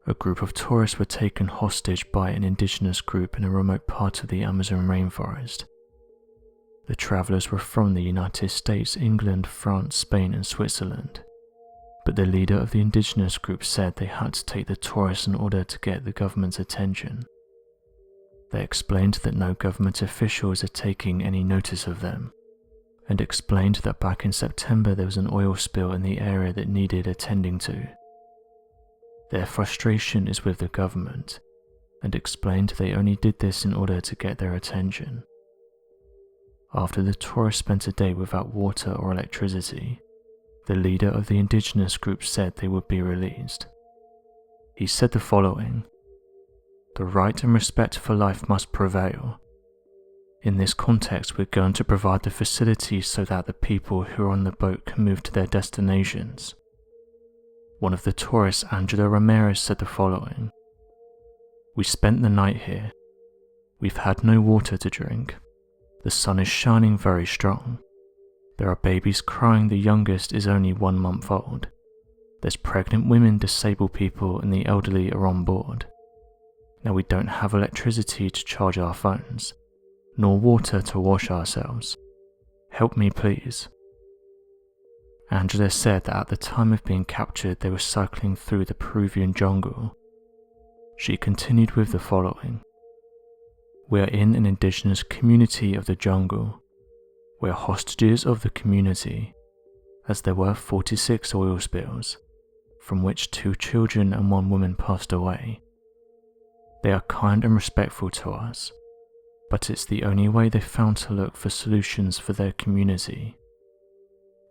A group of tourists were taken hostage by an indigenous group in a remote part of the Amazon rainforest. The travellers were from the United States, England, France, Spain and Switzerland, but the leader of the indigenous group said they had to take the tourists in order to get the government's attention. They explained that no government officials are taking any notice of them, and explained that back in September there was an oil spill in the area that needed attending to. Their frustration is with the government, and explained they only did this in order to get their attention. After the tourists spent a day without water or electricity, the leader of the indigenous group said they would be released. He said the following: "The right and respect for life must prevail. In this context, we're going to provide the facilities so that the people who are on the boat can move to their destinations." One of the tourists, Angela Ramirez, said the following: "We spent the night here. We've had no water to drink. The sun is shining very strong. There are babies crying, the youngest is only 1 month old. There's pregnant women, disabled people, and the elderly are on board. Now we don't have electricity to charge our phones, nor water to wash ourselves. Help me please." Angela said that at the time of being captured they were cycling through the Peruvian jungle. She continued with the following: "We are in an indigenous community of the jungle. We are hostages of the community, as there were 46 oil spills, from which 2 children and 1 woman passed away. They are kind and respectful to us, but it's the only way they found to look for solutions for their community.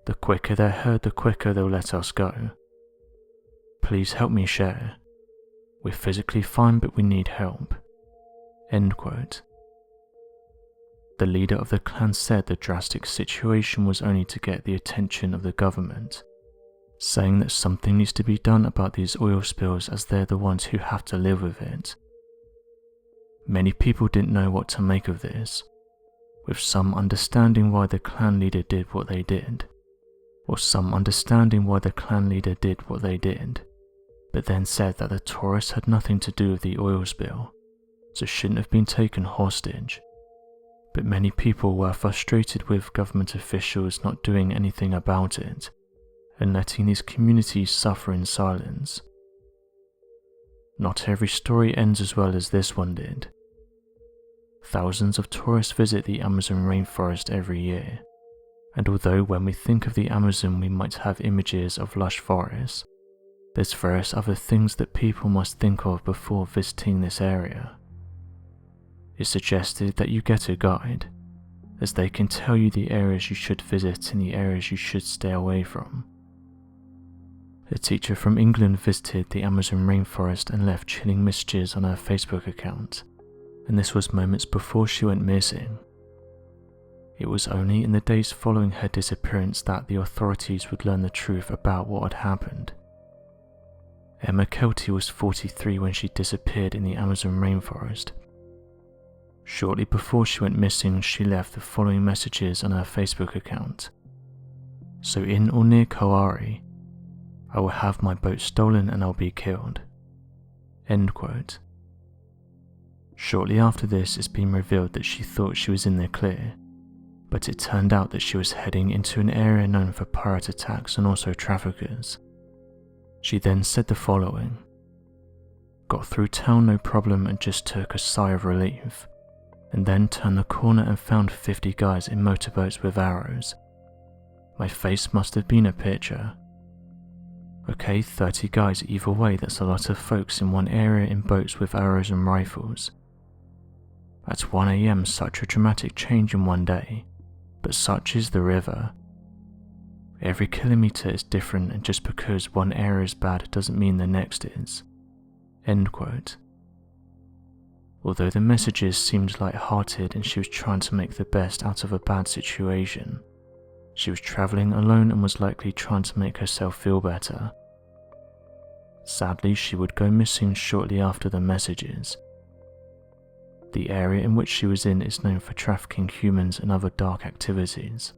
The quicker they're heard, the quicker they'll let us go. Please help me share. We're physically fine, but we need help." End quote. The leader of the clan said the drastic situation was only to get the attention of the government, saying that something needs to be done about these oil spills as they're the ones who have to live with it. Many people didn't know what to make of this, with some understanding why the clan leader did what they did, or some understanding why the clan leader did what they did, but then said that the tourists had nothing to do with the oil spill, so shouldn't have been taken hostage. But many people were frustrated with government officials not doing anything about it, and letting these communities suffer in silence. Not every story ends as well as this one did. Thousands of tourists visit the Amazon rainforest every year, and although when we think of the Amazon we might have images of lush forests, there's various other things that people must think of before visiting this area. It's suggested that you get a guide, as they can tell you the areas you should visit and the areas you should stay away from. A teacher from England visited the Amazon rainforest and left chilling messages on her Facebook account, and this was moments before she went missing. It was only in the days following her disappearance that the authorities would learn the truth about what had happened. Emma Kelty was 43 when she disappeared in the Amazon rainforest. Shortly before she went missing, she left the following messages on her Facebook account: "So in or near Kauai, I will have my boat stolen and I'll be killed." End quote. Shortly after this, it's been revealed that she thought she was in the clear, but it turned out that she was heading into an area known for pirate attacks and also traffickers. She then said the following: "Got through town no problem and just took a sigh of relief, and then turned the corner and found 50 guys in motorboats with arrows. My face must have been a picture. Okay, 30 guys either way, that's a lot of folks in one area in boats with arrows and rifles. At 1 AM, such a dramatic change in one day, but such is the river. Every kilometre is different, and just because one area is bad doesn't mean the next is." End quote. Although the messages seemed light-hearted and she was trying to make the best out of a bad situation, she was travelling alone and was likely trying to make herself feel better. Sadly, she would go missing shortly after the messages. The area in which she was in is known for trafficking humans and other dark activities.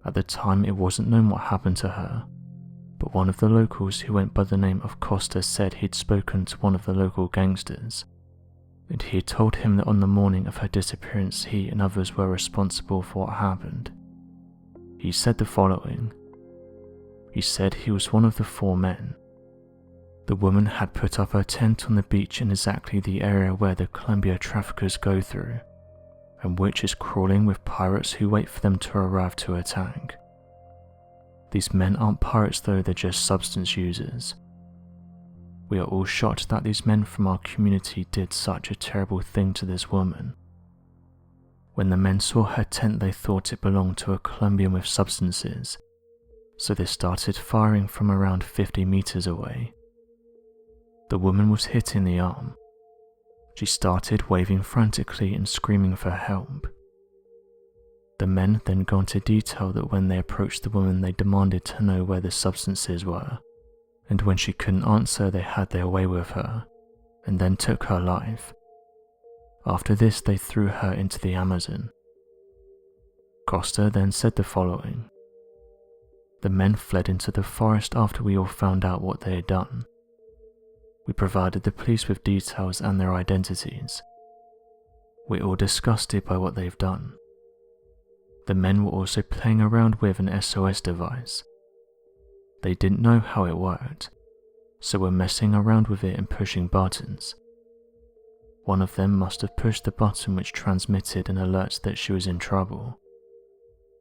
At the time, it wasn't known what happened to her, but one of the locals who went by the name of Costa said he'd spoken to one of the local gangsters, and he had told him that on the morning of her disappearance he and others were responsible for what happened. He said the following. He said he was one of the 4 men. The woman had put up her tent on the beach in exactly the area where the Colombia traffickers go through, and which is crawling with pirates who wait for them to arrive to attack. These men aren't pirates though, they're just substance users. We are all shocked that these men from our community did such a terrible thing to this woman. When the men saw her tent, they thought it belonged to a Colombian with substances, so they started firing from around 50 meters away. The woman was hit in the arm. She started waving frantically and screaming for help. The men then go into detail that when they approached the woman they demanded to know where the substances were, and when she couldn't answer they had their way with her, and then took her life. After this they threw her into the Amazon. Costa then said the following. The men fled into the forest after we all found out what they had done. We provided the police with details and their identities. We're all disgusted by what they've done. The men were also playing around with an SOS device. They didn't know how it worked, so were messing around with it and pushing buttons. One of them must have pushed the button which transmitted an alert that she was in trouble.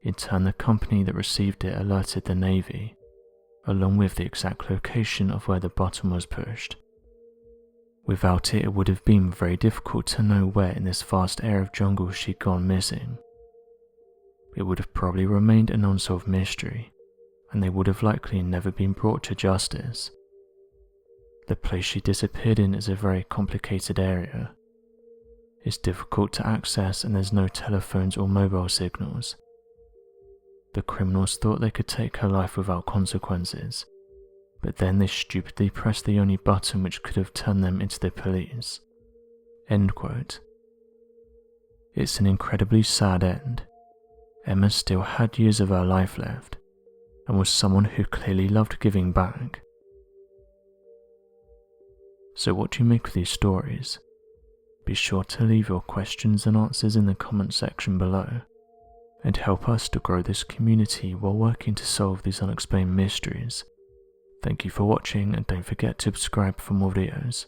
In turn, the company that received it alerted the Navy, along with the exact location of where the button was pushed. Without it, it would have been very difficult to know where in this vast area of jungle she'd gone missing. It would have probably remained an unsolved mystery, and they would have likely never been brought to justice. The place she disappeared in is a very complicated area. It's difficult to access and there's no telephones or mobile signals. The criminals thought they could take her life without consequences, but then they stupidly pressed the only button which could have turned them into the police. End quote. It's an incredibly sad end. Emma still had years of her life left, and was someone who clearly loved giving back. So what do you make of these stories? Be sure to leave your questions and answers in the comment section below, and help us to grow this community while working to solve these unexplained mysteries. Thank you for watching, and don't forget to subscribe for more videos.